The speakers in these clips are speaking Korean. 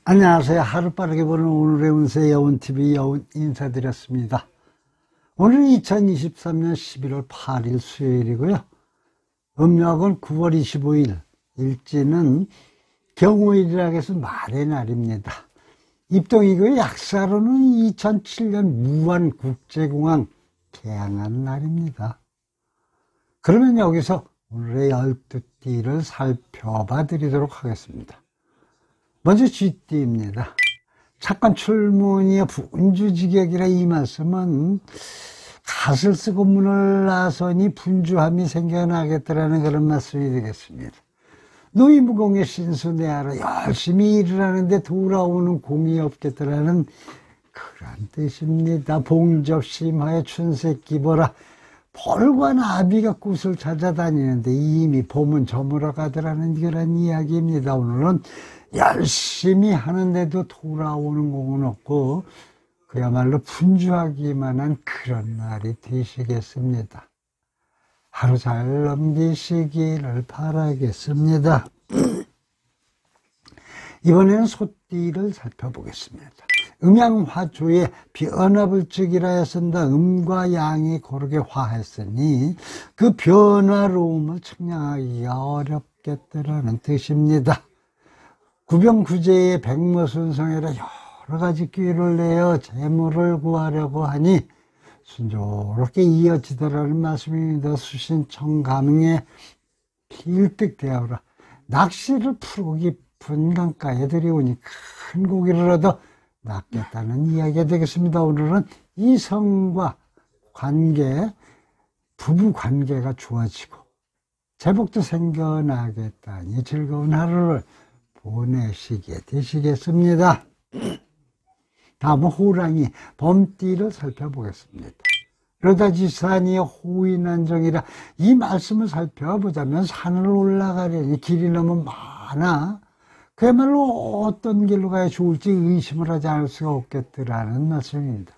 안녕하세요. 하루빠르게 보는 오늘의 운세 여운TV 여운 인사드렸습니다. 오늘은 2023년 11월 8일 수요일이고요. 음력은 9월 25일, 일지는 경호일이라고 해서 말의 날입니다. 입동이고요. 약사로는 2007년 무안국제공항 개항한 날입니다. 그러면 여기서 오늘의 12띠를 살펴봐 드리도록 하겠습니다. 먼저 쥐띠입니다. 착관 출문이여 분주지격이라 이 말씀은 갓을 쓰고 문을 나서니 분주함이 생겨나겠다라는 그런 말씀이 되겠습니다. 노이무공의 신수내하라 열심히 일을 하는데 돌아오는 공이 없겠다라는 그런 뜻입니다. 봉접심하여 춘새끼보라 벌과 나비가 꽃을 찾아다니는데 이미 봄은 저물어 가더라는 그런 이야기입니다. 오늘은 열심히 하는데도 돌아오는 공은 없고 그야말로 분주하기만 한 그런 날이 되시겠습니다. 하루 잘 넘기시기를 바라겠습니다. 이번에는 소띠를 살펴보겠습니다. 음양화조에 변화불측이라 했습니다. 음과 양이 고르게 화했으니 그 변화로움을 측량하기가 어렵겠다라는 뜻입니다. 구병구제의 백모순성이라 여러 가지 기회를 내어 재물을 구하려고 하니 순조롭게 이어지더라는 말씀입니다. 수신청감에 필득되어라. 낚시를 푸르고 깊은 강가에 들여오니 큰 고기를 얻어 낚겠다는 이야기가 되겠습니다. 오늘은 이성과 관계, 부부 관계가 좋아지고 제복도 생겨나겠다니 즐거운 하루를 보내시게 되시겠습니다. 다음은 호랑이 범띠를 살펴보겠습니다. 러다지산이 호인안정이라 이 말씀을 살펴보자면 산을 올라가려니 길이 너무 많아 그야말로 어떤 길로 가야 좋을지 의심을 하지 않을 수가 없겠더라는 말씀입니다.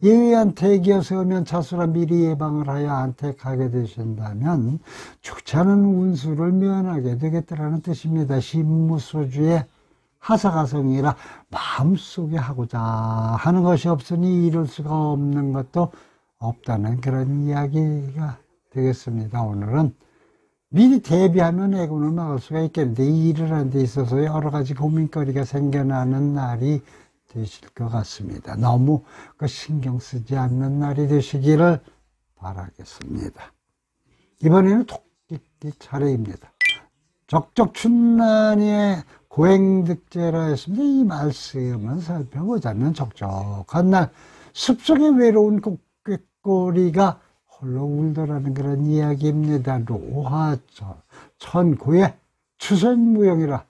예의한 택이어 서면 차수라 미리 예방을 하여 안택하게 되신다면 좋지 않은 운수를 면하게 되겠다라는 뜻입니다. 신무소주의 하사가성이라 마음속에 하고자 하는 것이 없으니 이룰 수가 없는 것도 없다는 그런 이야기가 되겠습니다. 오늘은 미리 대비하면 애군을 막을 수가 있겠는데 이 일을 하는 데 있어서 여러 가지 고민거리가 생겨나는 날이 되실 것 같습니다. 너무 신경 쓰지 않는 날이 되시기를 바라겠습니다. 이번에는 토끼띠 차례입니다. 적적춘난의 고행득제라 했습니다. 이 말씀을 살펴보자면 적적한 날 숲속에 외로운 꽃꾀꼬리가 홀로 울더라는 그런 이야기입니다. 로하천 천고의 추선무용이라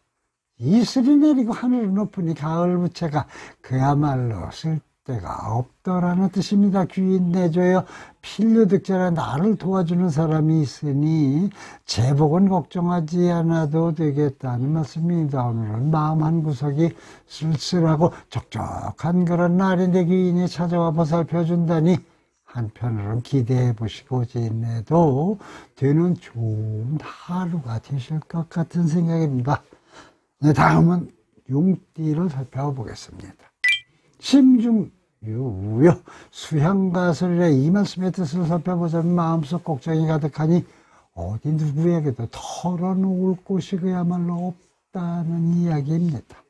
이슬이 내리고 하늘은 높으니 가을 부채가 그야말로 쓸 데가 없더라는 뜻입니다. 귀인 내줘요 필요득제라 나를 도와주는 사람이 있으니 제복은 걱정하지 않아도 되겠다는 말씀입니다. 오늘은 마음 한구석이 쓸쓸하고 적적한 그런 날인데 귀인이 찾아와 보살펴준다니 한편으로는 기대해 보시고 지내도 되는 좋은 하루가 되실 것 같은 생각입니다. 네, 다음은 용띠를 살펴보겠습니다. 심중유요 수향가설이라 이 말씀의 뜻을 살펴보자면 마음속 걱정이 가득하니 어디 누구에게도 털어놓을 곳이 그야말로 없다는 이야기입니다.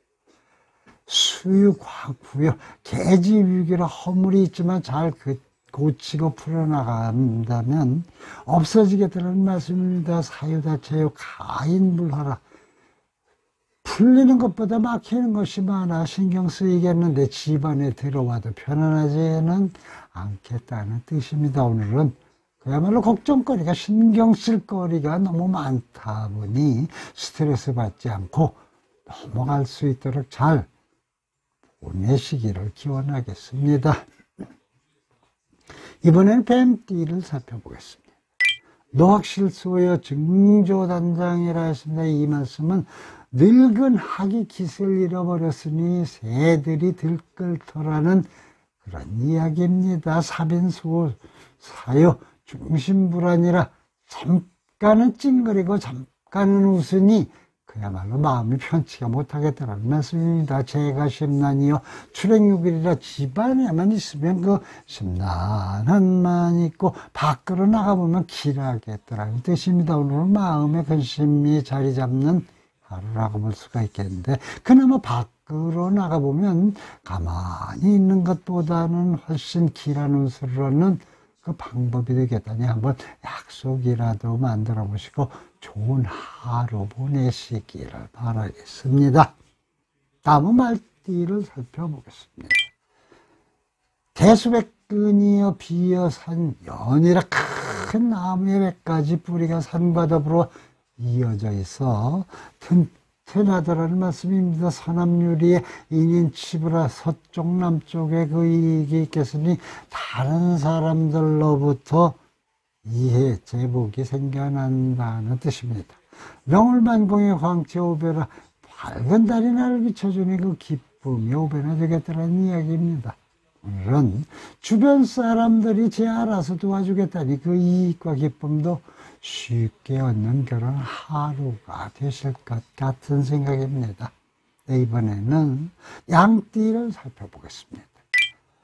수유과구요 개지위기라 허물이 있지만 잘 고치고 풀어나간다면 없어지겠다는 말씀입니다. 사유다체요 가인불하라 풀리는 것보다 막히는 것이 많아 신경 쓰이겠는데 집안에 들어와도 편안하지는 않겠다는 뜻입니다. 오늘은 그야말로 걱정거리가 신경 쓸 거리가 너무 많다 보니 스트레스 받지 않고 넘어갈 수 있도록 잘 보내시기를 기원하겠습니다. 이번에는 뱀띠를 살펴보겠습니다. 노학실소여 증조단장이라 했습니다. 이 말씀은 늙은 학이 깃을 잃어버렸으니 새들이 들끓더라는 그런 이야기입니다. 사빈소 사요 중심불안이라 잠깐은 찡그리고 잠깐은 웃으니 그야말로 마음이 편치가 못하겠다는 말씀입니다. 제가 심란이요 출행육일이라 집안에만 있으면 그 심란한만 있고 밖으로 나가보면 길하겠다라는 뜻입니다. 오늘은 마음의 근심이 자리 잡는 하루라고 볼 수가 있겠는데, 그나마 밖으로 나가보면 가만히 있는 것보다는 훨씬 길한 운수를 얻는 그 방법이 되겠다니 한번 약속이라도 만들어 보시고 좋은 하루 보내시기를 바라겠습니다. 다음은 말띠를 살펴보겠습니다. 대수백근이여 비어 산 연이라 큰 나무의 100가지 뿌리가 산과 더불어 이어져 있어 튼튼하더라는 말씀입니다. 서남유리에 인인치부라 서쪽 남쪽에 그 이익이 있겠으니 다른 사람들로부터 이해 제복이 생겨난다는 뜻입니다. 명월만공의 광채 오배라 밝은 달이 나를 비춰주니 그 기쁨이 오배나 되겠다는 이야기입니다. 오늘은 주변 사람들이 제 알아서 도와주겠다니 그 이익과 기쁨도 쉽게 얻는 그런 하루가 되실 것 같은 생각입니다. 네, 이번에는 양띠를 살펴보겠습니다.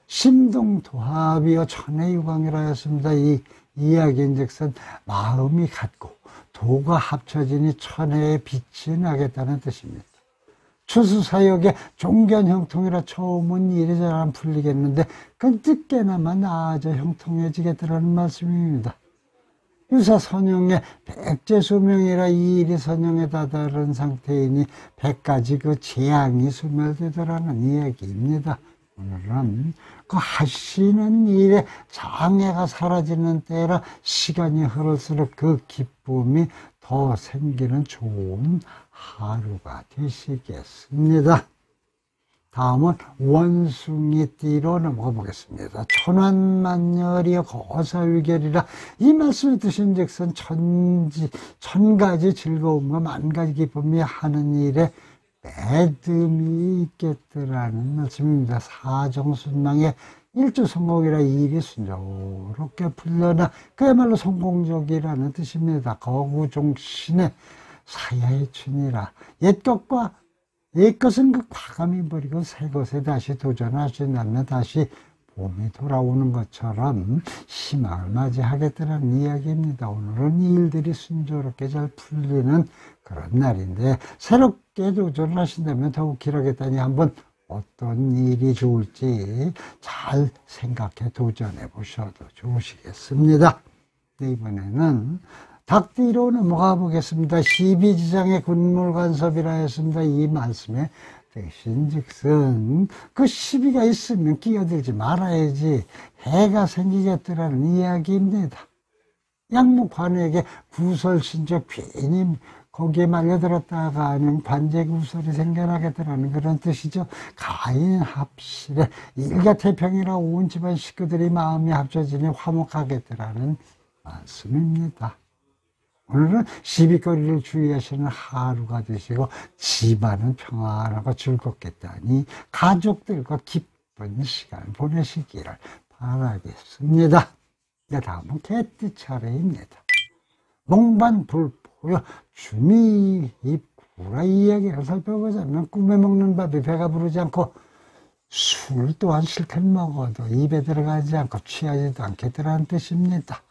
심동도합이여 천해유광이라 했습니다. 이 이야기인즉슨 마음이 같고 도가 합쳐지니 천해의 빛이 나겠다는 뜻입니다. 추수사역의 종견형통이라 처음은 일이 잘 안 풀리겠는데 그건 뜻게나마 나아져 형통해지겠다는 말씀입니다. 유사선영의 백제소명이라 이 일이 선영에 다다른 상태이니 100가지 그 재앙이 소멸되더라는 이야기입니다. 오늘은 그 하시는 일에 장애가 사라지는 때라 시간이 흐를수록 그 기쁨이 더 생기는 좋은 하루가 되시겠습니다. 다음은 원숭이띠로 넘어가 보겠습니다. 천환만열이여 거사위결이라 이 말씀의 뜻인즉슨 천가지 즐거움과 만가지 기쁨이 하는 일에 매듭이 있겠더라는 말씀입니다. 사정순망의 일주성공이라 일이 순조롭게 풀려나 그야말로 성공적이라는 뜻입니다. 거구종신의 사야의 춘이라 옛것은 그 과감히 버리고 새 것에 다시 도전하신다면 다시 봄이 돌아오는 것처럼 희망을 맞이하겠다는 이야기입니다. 오늘은 일들이 순조롭게 잘 풀리는 그런 날인데 새롭게 도전을 하신다면 더욱 길하겠다니 한번 어떤 일이 좋을지 잘 생각해 도전해 보셔도 좋으시겠습니다. 네, 이번에는 닭띠로 넘어가 보겠습니다. 12지장의 군물간섭이라 했습니다. 이 말씀에 대신즉슨 그 시비가 있으면 끼어들지 말아야지 해가 생기겠더라는 이야기입니다. 양목관에게 구설신적 괜히 거기에 말려들었다가 하면 관제구설이 생겨나겠더라는 그런 뜻이죠. 가인합실에 일가태평이라 온 집안 식구들이 마음이 합쳐지니 화목하겠더라는 말씀입니다. 오늘은 시비거리를 주의하시는 하루가 되시고 집안은 평안하고 즐겁겠다니 가족들과 기쁜 시간 보내시기를 바라겠습니다. 네, 다음은 개띠 차례입니다. 몽반불포여 주미 입구라 이야기를 살펴보자면 꿈에 먹는 밥이 배가 부르지 않고 술 또한 실컷 먹어도 입에 들어가지 않고 취하지도 않겠다는 뜻입니다.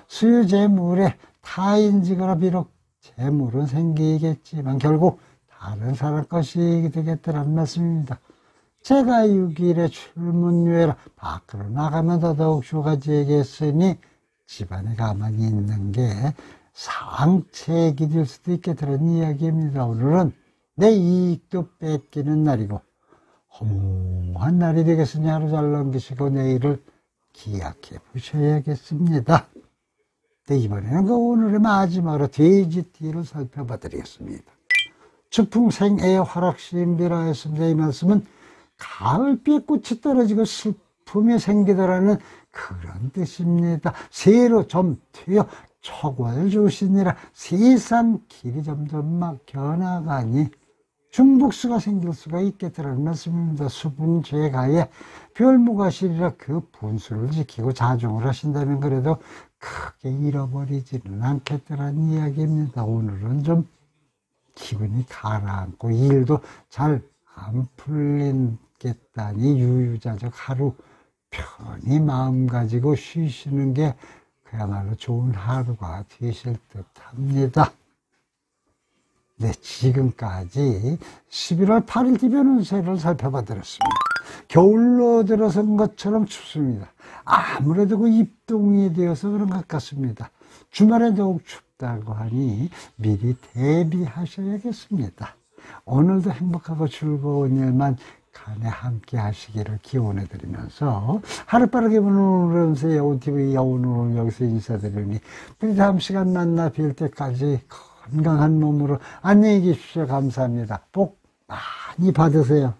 수유재물에 타인지거나 비록 재물은 생기겠지만 결국 다른 사람 것이 되겠다는 말씀입니다. 제가 6일에 출문유예라 밖으로 나가면 더더욱 휴가지에겠으니 집안에 가만히 있는 게 상책이 될 수도 있겠다는 이야기입니다. 오늘은 내 이익도 뺏기는 날이고 허무한 날이 되겠으니 하루 잘 넘기시고 내일을 기약해 보셔야겠습니다. 네, 이번에는 그 오늘의 마지막으로 돼지띠를 살펴봐 드리겠습니다. 추풍생애의 화락시인비라 했습니다. 이 말씀은 가을비에 꽃이 떨어지고 슬픔이 생기더라는 그런 뜻입니다. 새로 좀 트여 촉월 조시니라 세상 길이 점점 막혀나가니 중복수가 생길 수가 있겠다는 말씀입니다. 수분제가에 별무가실이라 그 분수를 지키고 자중을 하신다면 그래도 크게 잃어버리지는 않겠다는 이야기입니다. 오늘은 좀 기분이 가라앉고 일도 잘 안 풀리겠다니 유유자적 하루 편히 마음 가지고 쉬시는 게 그야말로 좋은 하루가 되실 듯 합니다. 네, 지금까지 11월 8일 기변 운세를 살펴봐 드렸습니다. 겨울로 들어선 것처럼 춥습니다. 아무래도 그 입동이 되어서 그런 것 같습니다. 주말에 더욱 춥다고 하니 미리 대비하셔야겠습니다. 오늘도 행복하고 즐거운 일만 간에 함께 하시기를 기원해 드리면서 하루빠르게 보는 오늘의 운세 여운TV 여운으로 여기서 인사드리니 우리 다음 시간 만나 뵐 때까지 건강한 몸으로 안녕히 계십시오. 감사합니다. 복 많이 받으세요.